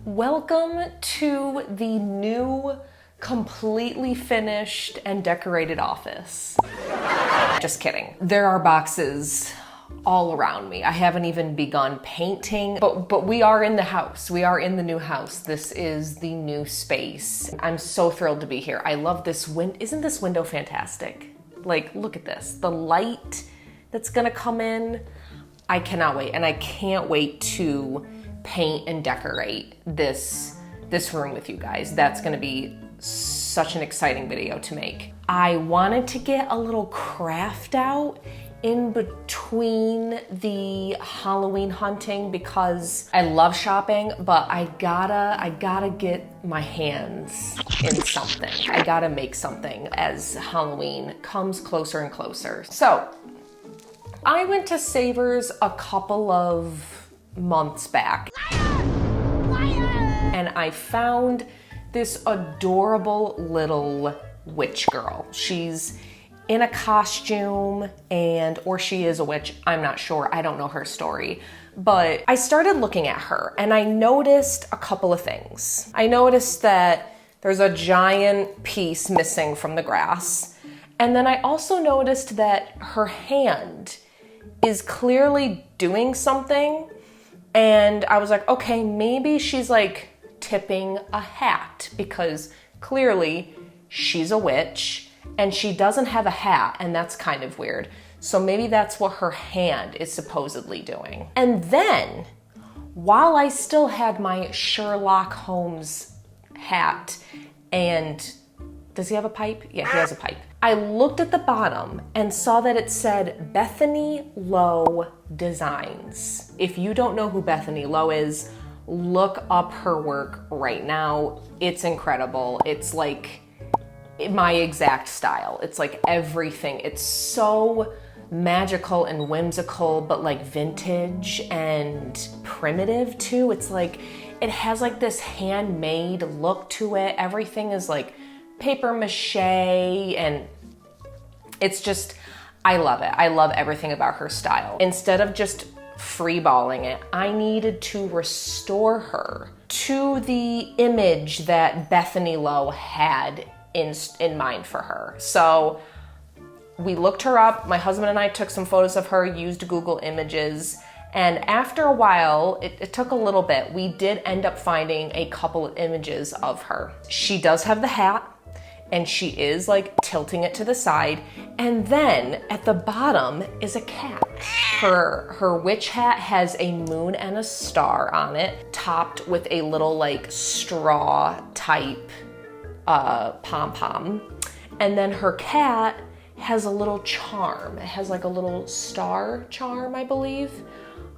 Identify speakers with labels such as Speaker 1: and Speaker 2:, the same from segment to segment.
Speaker 1: Welcome to the new, completely finished and decorated office. Just kidding. There are boxes all around me. I haven't even begun painting, but we are in the house. We are in the new house. This is the new space. I'm so thrilled to be here. I love this window. Isn't this window fantastic? Like, look at this. The light that's gonna come in. I cannot wait, and I can't wait to paint and decorate this room with you guys. That's gonna be such an exciting video to make. I wanted to get a little craft out in between the Halloween hunting because I love shopping, but I gotta get my hands in something. I gotta make something as Halloween comes closer and closer. So I went to Savers a couple of months back and I found this adorable little witch girl. She's in a costume or she is a witch. I'm not sure. I don't know her story. But I started looking at her and I noticed a couple of things. I noticed that there's a giant piece missing from the grass. And then I also noticed that her hand is clearly doing something. And I was like, okay, maybe she's like tipping a hat because clearly she's a witch and she doesn't have a hat, and that's kind of weird. So maybe that's what her hand is supposedly doing. And then, while I still had my Sherlock Holmes hat, and does he have a pipe? Yeah, he has a pipe. I looked at the bottom and saw that it said Bethany Lowe Designs. If you don't know who Bethany Lowe is, look up her work right now. It's incredible. It's like my exact style. It's like everything. It's so magical and whimsical, but like vintage and primitive too. It's like, it has like this handmade look to it. Everything is like paper mache, and it's just, I love it. I love everything about her style. Instead of just freeballing it, I needed to restore her to the image that Bethany Lowe had in mind for her. So we looked her up. My husband and I took some photos of her, used Google Images, and after a while, it took a little bit, we did end up finding a couple of images of her. She does have the hat, and she is like tilting it to the side. And then at the bottom is a cat. Her witch hat has a moon and a star on it, topped with a little like straw type pom-pom. And then her cat has a little charm. It has like a little star charm, I believe,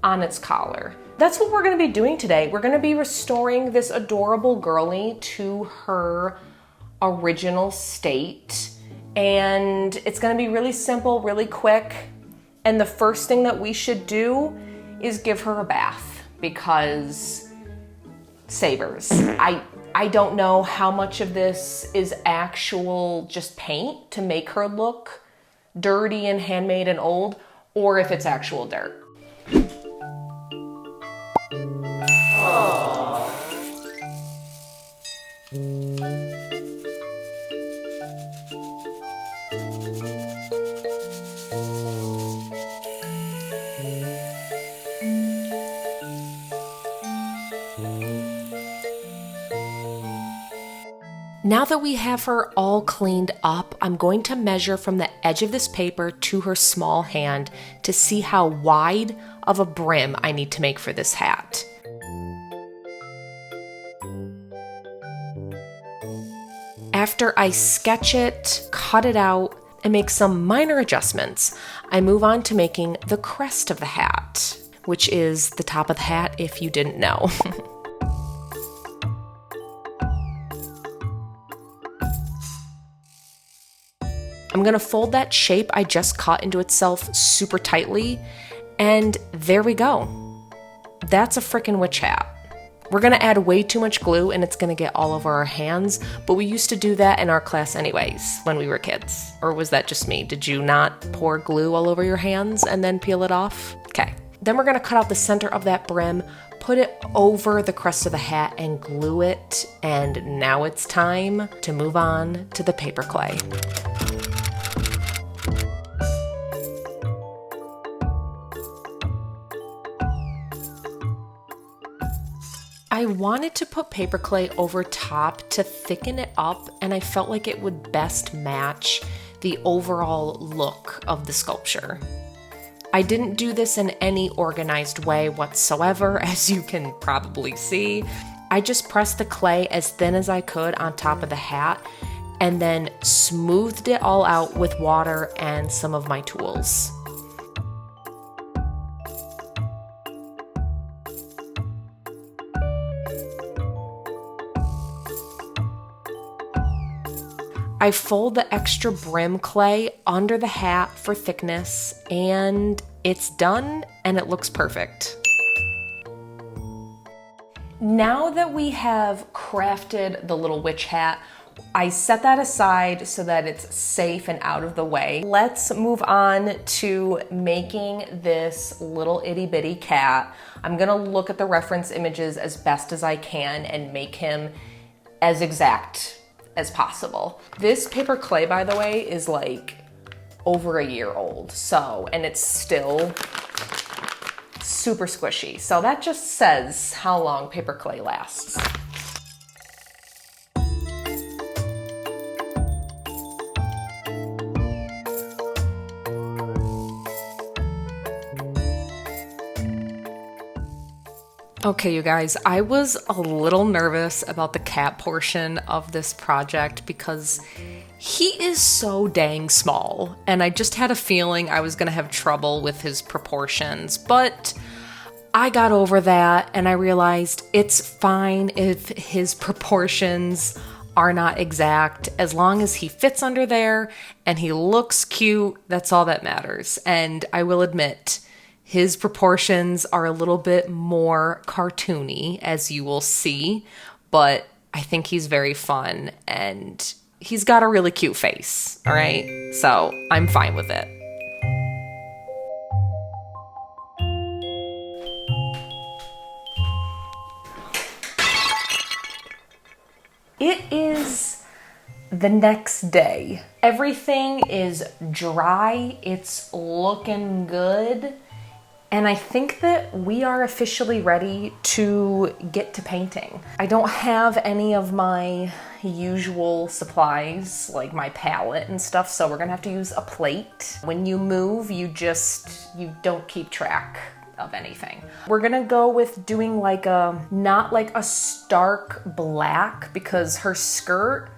Speaker 1: on its collar. That's what we're gonna be doing today. We're gonna be restoring this adorable girly to her original state. And it's gonna be really simple, really quick. And the first thing that we should do is give her a bath because Savers. I don't know how much of this is actual just paint to make her look dirty and handmade and old, or if it's actual dirt. Now that we have her all cleaned up, I'm going to measure from the edge of this paper to her small hand to see how wide of a brim I need to make for this hat. After I sketch it, cut it out, and make some minor adjustments, I move on to making the crest of the hat, which is the top of the hat if you didn't know. I'm gonna fold that shape I just cut into itself super tightly, and there we go. That's a freaking witch hat. We're gonna add way too much glue and it's gonna get all over our hands, but we used to do that in our class anyways when we were kids. Or was that just me? Did you not pour glue all over your hands and then peel it off? Okay. Then we're gonna cut out the center of that brim, put it over the crest of the hat and glue it. And now it's time to move on to the paper clay. I wanted to put paper clay over top to thicken it up, and I felt like it would best match the overall look of the sculpture. I didn't do this in any organized way whatsoever, as you can probably see. I just pressed the clay as thin as I could on top of the hat and then smoothed it all out with water and some of my tools. I fold the extra brim clay under the hat for thickness, and it's done and it looks perfect. Now that we have crafted the little witch hat, I set that aside so that it's safe and out of the way. Let's move on to making this little itty bitty cat. I'm gonna look at the reference images as best as I can and make him as exact as possible. This paper clay, by the way, is like over a year old, and it's still super squishy. So that just says how long paper clay lasts. Okay, you guys, I was a little nervous about the cat portion of this project because he is so dang small, and I just had a feeling I was gonna have trouble with his proportions, but I got over that and I realized it's fine if his proportions are not exact. As long as he fits under there and he looks cute, that's all that matters. And I will admit, his proportions are a little bit more cartoony, as you will see, but I think he's very fun and he's got a really cute face, all right? So I'm fine with it. It is the next day. Everything is dry, it's looking good. And I think that we are officially ready to get to painting. I don't have any of my usual supplies, like my palette and stuff, so we're gonna have to use a plate. When you move, you don't keep track of anything. We're gonna go with doing not like a stark black, because her skirt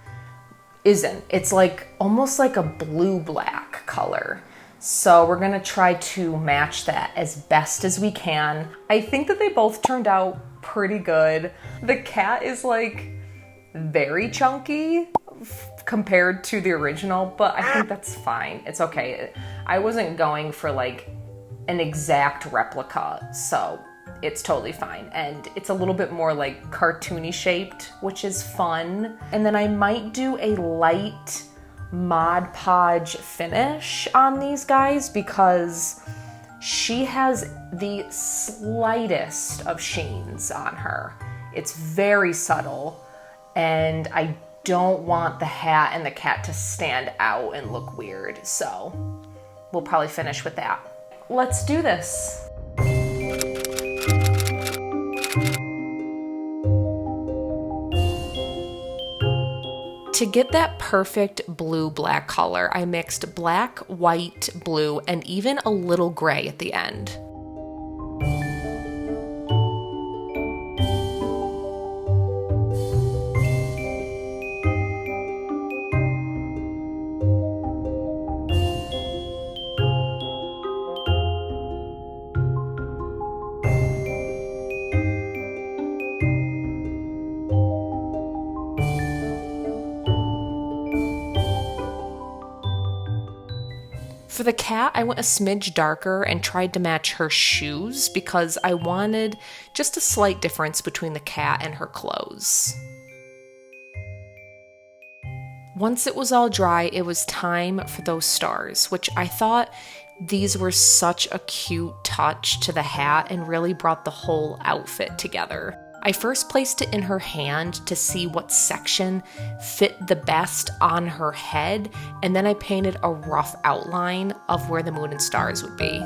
Speaker 1: isn't. It's like almost like a blue-black color. So we're gonna try to match that as best as we can. I think that they both turned out pretty good. The cat is like very chunky compared to the original, but I think that's fine. It's okay. I wasn't going for like an exact replica, so it's totally fine. And it's a little bit more like cartoony shaped, which is fun. And then I might do a light Mod Podge finish on these guys because she has the slightest of sheens on her. It's very subtle, and I don't want the hat and the cat to stand out and look weird, so we'll probably finish with that. Let's do this. To get that perfect blue-black color, I mixed black, white, blue, and even a little gray at the end. For the cat, I went a smidge darker and tried to match her shoes because I wanted just a slight difference between the cat and her clothes. Once it was all dry, it was time for those stars, which I thought These were such a cute touch to the hat and really brought the whole outfit together. I first placed it in her hand to see what section fit the best on her head, and then I painted a rough outline of where the moon and stars would be.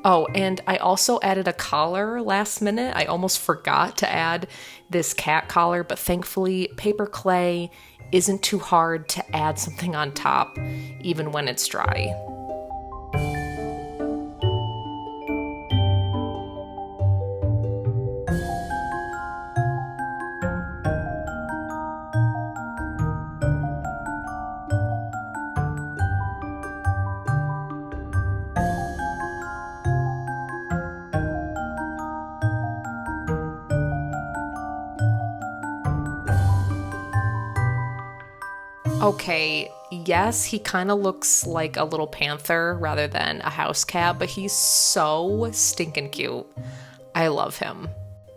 Speaker 1: Oh, and I also added a collar last minute. I almost forgot to add this cat collar, but thankfully paper clay isn't too hard to add something on top, even when it's dry. Okay, yes, he kind of looks like a little panther rather than a house cat, but he's so stinking cute. I love him.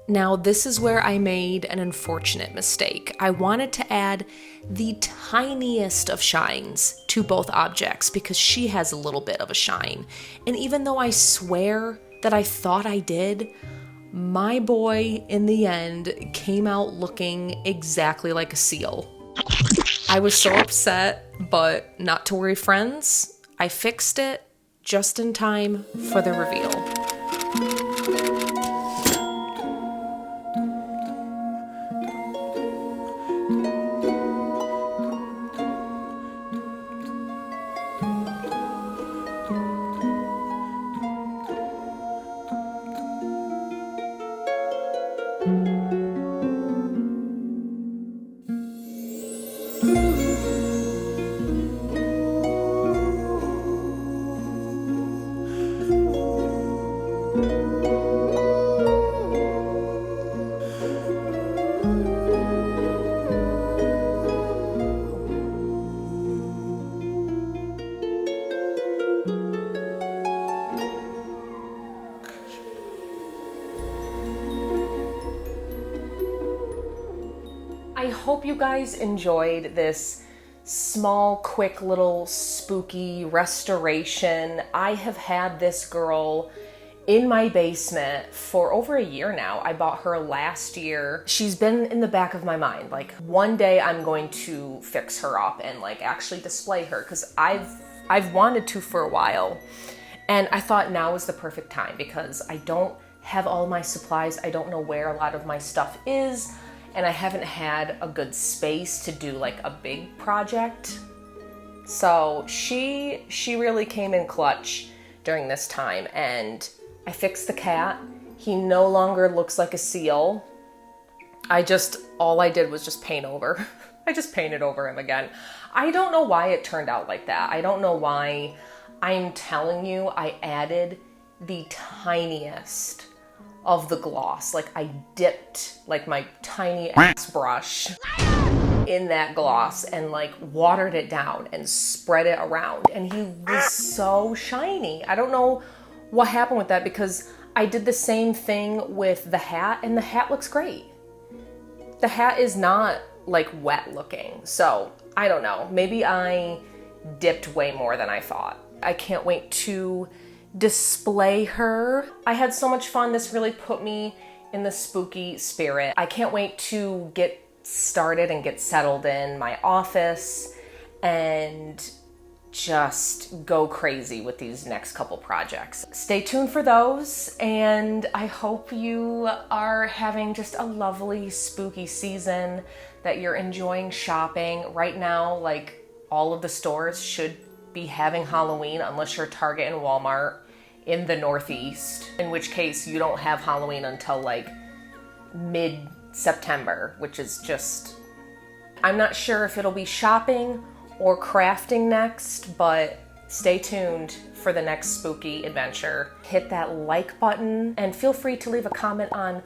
Speaker 1: Now, this is where I made an unfortunate mistake. I wanted to add the tiniest of shines to both objects because she has a little bit of a shine. And even though I swear that I thought I did, my boy in the end came out looking exactly like a seal. I was so upset, but not to worry, friends. I fixed it just in time for the reveal. I hope you guys enjoyed this small, quick little spooky restoration. I have had this girl in my basement for over a year now. I bought her last year. She's been in the back of my mind. Like, one day I'm going to fix her up and like actually display her, because I've wanted to for a while. And I thought now was the perfect time because I don't have all my supplies. I don't know where a lot of my stuff is. And I haven't had a good space to do like a big project. So she really came in clutch during this time, and I fixed the cat. He no longer looks like a seal. All I did was just paint over. I just painted over him again. I don't know why it turned out like that. I don't know why. I'm telling you, I added the tiniest of the gloss. Like, I dipped like my tiny ass brush in that gloss and like watered it down and spread it around, and he was so shiny. I don't know what happened with that, because I did the same thing with the hat, and the hat looks great. The hat is not like wet looking, so I don't know, maybe I dipped way more than I thought. I can't wait to display her. I had so much fun. This really put me in the spooky spirit. I can't wait to get started and get settled in my office and just go crazy with these next couple projects. Stay tuned for those, and I hope you are having just a lovely spooky season, that you're enjoying shopping. Right now, like, all of the stores should be having Halloween, unless you're Target and Walmart in the Northeast, in which case you don't have Halloween until like mid-September, which is just, I'm not sure if it'll be shopping or crafting next, but stay tuned for the next spooky adventure. Hit that like button and feel free to leave a comment on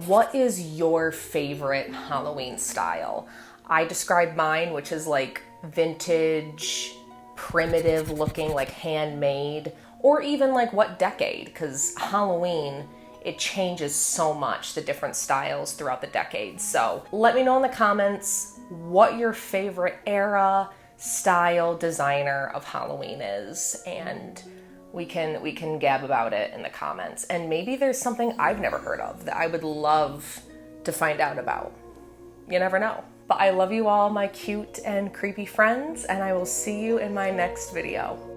Speaker 1: what is your favorite Halloween style. I described mine, which is like vintage, primitive looking, like handmade, or even like what decade, because Halloween it changes so much, the different styles throughout the decades. So let me know in the comments what your favorite era, style, designer of Halloween is, and we can gab about it in the comments. And maybe there's something I've never heard of that I would love to find out about. You never know. But I love you all, my cute and creepy friends, and I will see you in my next video.